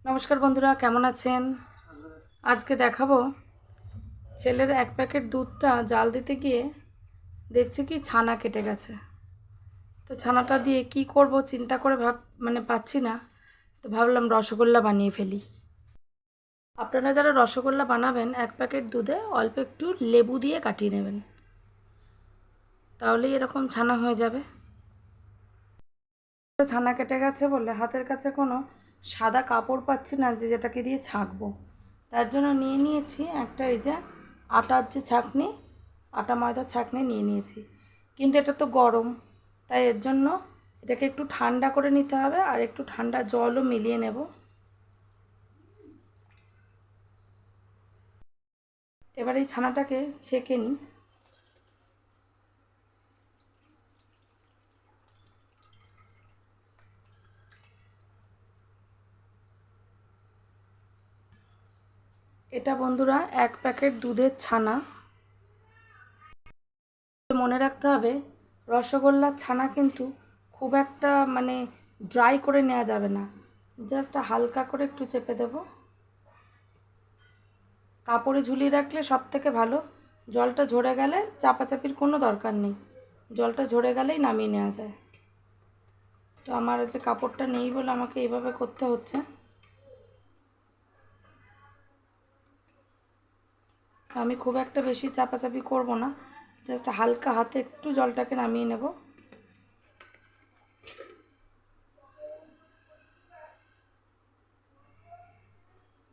নমস্কার বন্ধুরা, কেমন আছেন? আজকে দেখাবো ছেলের 1 প্যাকেট দুধটা জাল দিতে গিয়ে দেখছি কি ছানা কেটে গেছে। তো ছানাটা দিয়ে কি করব চিন্তা করে পাচ্ছি না। তো ভাবলাম রসগোল্লা বানিয়ে ফেলি। আপনারা যারা রসগোল্লা বানাবেন 1 প্যাকেট দুধে অল্প একটু লেবু দিয়ে কাটিয়ে নেবেন, তাহলেই এরকম ছানা হয়ে যাবে। ছানা কেটে গেছে বলে হাতের কাছে কোনো সাদা কাপড় পাচ্ছি না যেটাকে দিয়ে ছাঁকবো। তার জন্য নিয়ে নিয়েছি একটা এই যে আটার যে ছাঁকনি, আটা ময়দার ছাঁকনি নিয়ে নিয়েছি। কিন্তু এটা তো গরম, তাই এর জন্য এটাকে একটু ঠান্ডা করে নিতে হবে আর একটু ঠান্ডা জলও মিলিয়ে নেব। এবার এই ছানাটাকে ছেঁকে নিই। এটা বন্ধুরা 1 প্যাকেট দুধের ছানা। মনে রাখতে হবে রসগোল্লার ছানা কিন্তু খুব একটা ড্রাই করে নেওয়া যাবে না, জাস্ট হালকা করে একটু চেপে দেব। কাপড়ে ঝুলিয়ে রাখলে সব থেকে ভালো। জলটা ঝরে গেলে চাপাচাপির কোনো দরকার নেই, জলটা ঝরে গেলেই নামিয়ে নেওয়া যায়। তো আমার যে কাপড়টা নেই বলে আমাকে এইভাবে করতে হচ্ছে। আমি খুব একটা বেশি চাপাচাপি করব না, জাস্ট হালকা হাতে একটু জলটাকে নামিয়ে নেব।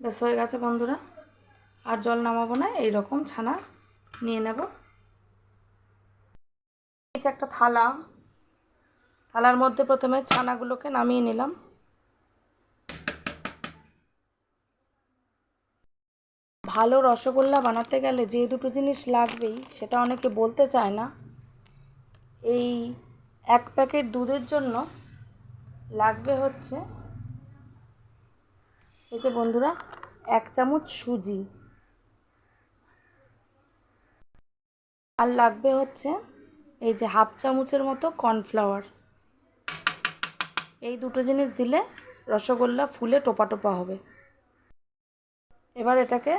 ব্যাস হয়ে গেছে বন্ধুরা, আর জল নামাবো না, এইরকম ছানা নিয়ে নেব। এই যে একটা থালার মধ্যে প্রথমে ছানাগুলোকে নামিয়ে নিলাম। ভালো রসগোল্লা বানাতে গেলে যে দুটো জিনিস লাগবেই সেটা অনেকে বলতে চায় না। এই 1 প্যাকেট দুধের জন্য লাগবে হচ্ছে এই যে বন্ধুরা 1 চামচ সুজি, আর লাগবে হচ্ছে এই যে হাফ চামচের মতো কর্নফ্লাওয়ার। এই দুটো জিনিস দিলে রসগোল্লা ফুলে টোপা টোপা হবে। এবার এটাকে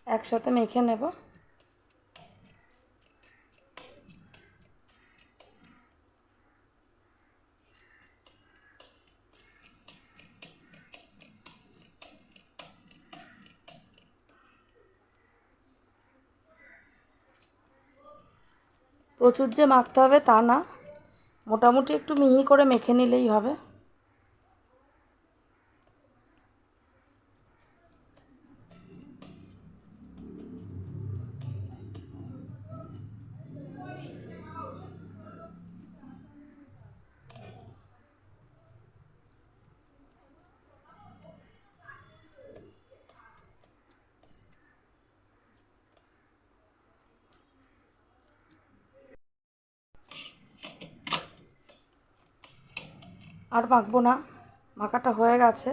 একসাথে মেখে নেব। প্রচুর যে মাখতে হবে তা না, মোটামুটি একটু মিহি করে মেখে নিলেই হবে। আর মাখবো না, মাখাটা হয়ে গেছে।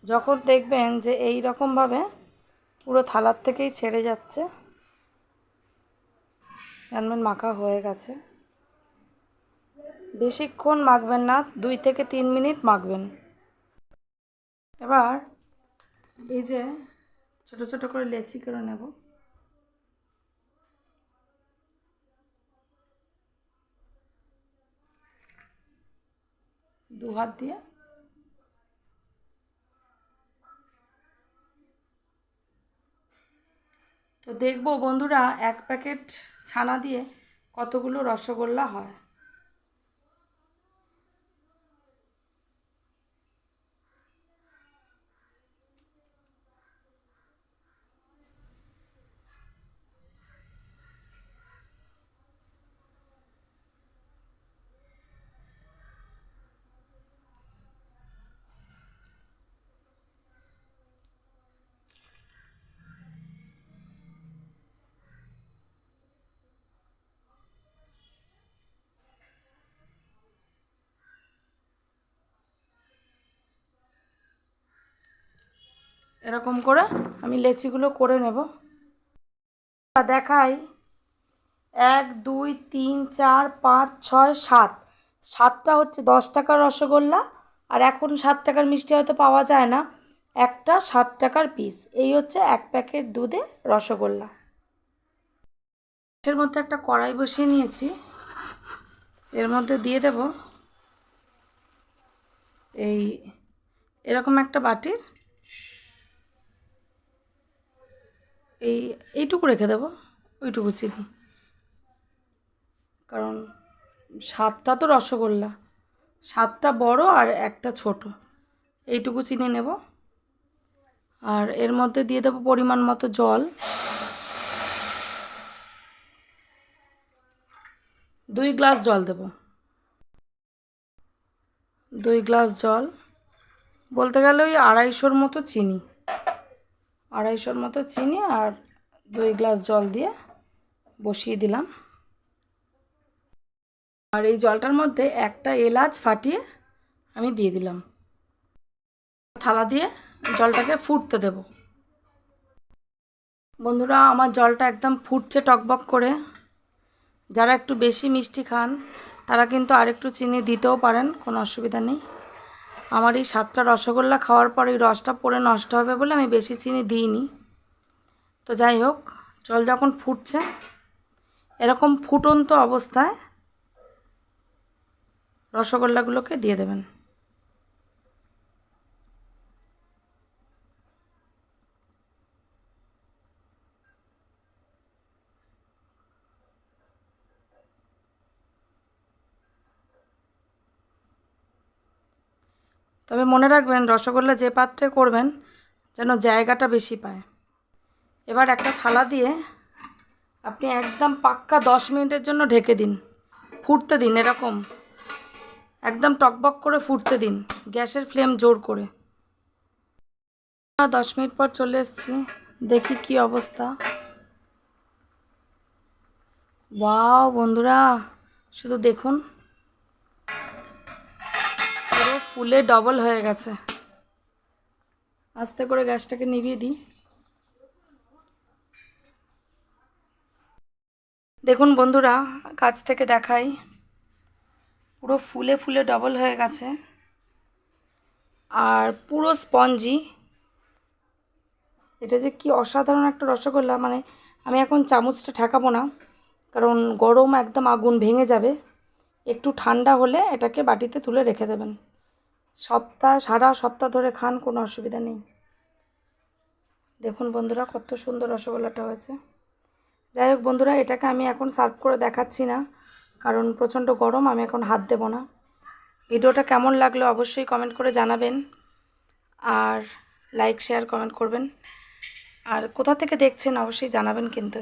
যখন দেখবেন যে এই রকমভাবে পুরো থালার থেকেই ছেড়ে যাচ্ছে, জানবেন মাখা হয়ে গেছে। বেশিক্ষণ মাখবেন না, 2 থেকে 3 মিনিট মাখবেন। এবার এই যে ছোট ছোট করে লেচি করে নেব। দু হাত দিয়ে তো দেখবো বন্ধুরা 1 প্যাকেট ছানা দিয়ে কতগুলো রসগোল্লা হয়। এরকম করে আমি লেচিগুলো করে নেব। দেখাই 1 2 3 4 5 6 7, 7টা হচ্ছে 10 টাকার রসগোল্লা আর এখন 7 টাকার মিষ্টি হয়তো পাওয়া যায় না, একটা 7 টাকার পিস। এই হচ্ছে 1 প্যাকেট দুধে রসগোল্লা। এর মধ্যে একটা কড়াই বসিয়ে নিয়েছি, এর মধ্যে দিয়ে দেব এরকম একটা বাটির এইটুকু রেখে দেবো, ওইটুকু চিনি, কারণ 7টা তো রসগোল্লা, 7টা বড় আর একটা ছোট, এইটুকু চিনি নেব। আর এর মধ্যে দিয়ে দেবো পরিমাণ মতো জল, 2 গ্লাস জল দেব। 2 গ্লাস জল বলতে গেলে ওই 250 মতো চিনি, 250 মতো চিনি আর 2 গ্লাস জল দিয়ে বসিয়ে দিলাম। আর এই জলটার মধ্যে একটা এলাচ ফাটিয়ে আমি দিয়ে দিলাম। থালা দিয়ে জলটাকে ফুটতে দেব। বন্ধুরা, আমার জলটা একদম ফুটছে টকবক করে। যারা একটু বেশি মিষ্টি খান তারা কিন্তু আরেকটু চিনি দিতেও পারেন, কোনো অসুবিধা নেই। আমার এই 7টা রসগোল্লা খাওয়ার পর এই রসটা পড়ে নষ্ট হবে বলে আমি বেশি চিনি দিইনি। তো যাই হোক, জল যখন ফুটছে, এরকম ফুটন্ত অবস্থায় রসগোল্লাগুলোকে দিয়ে দেবেন। তবে মনে রাখবেন, রসগোল্লা যে পাত্রে করবেন যেন জায়গাটা বেশি পায়। এবার একটা থালা দিয়ে আপনি একদম পাক্কা 10 মিনিটের জন্য ঢেকে দিন, ফুটতে দিন, এরকম একদম টকবক করে ফুটতে দিন, গ্যাসের ফ্লেম জোর করে। 10 মিনিট পর চলে এসেছি, দেখি কি অবস্থা। ওয়াও বন্ধুরা, শুধু দেখুন, পুরো ফুলে ডবল হয়ে গেছে। আস্তে করে গ্যাসটাকে নিভিয়ে দিই। দেখুন বন্ধুরা, কাছ থেকে দেখাই, পুরো ফুলে ফুলে ডবল হয়ে গেছে আর পুরো স্পঞ্জি। এটা যে কি অসাধারণ একটা রসগোল্লা, মানে আমি এখন চামচটা ঠেকাবো না, কারণ গরম একদম, আগুন ভেঙে যাবে। একটু ঠান্ডা হলে এটাকে বাটিতে তুলে রেখে দেবেন, সারা সপ্তাহ ধরে খান, কোনো অসুবিধা নেই। দেখুন বন্ধুরা, কত সুন্দর রসগোল্লাটা হয়েছে। যাই হোক বন্ধুরা, এটাকে আমি এখন সার্ভ করে দেখাচ্ছি না, কারণ প্রচণ্ড গরম, আমি এখন হাত দেবো না। ভিডিওটা কেমন লাগলো অবশ্যই কমেন্ট করে জানাবেন, আর লাইক শেয়ার কমেন্ট করবেন, আর কোথা থেকে দেখছেন অবশ্যই জানাবেন কিন্তু।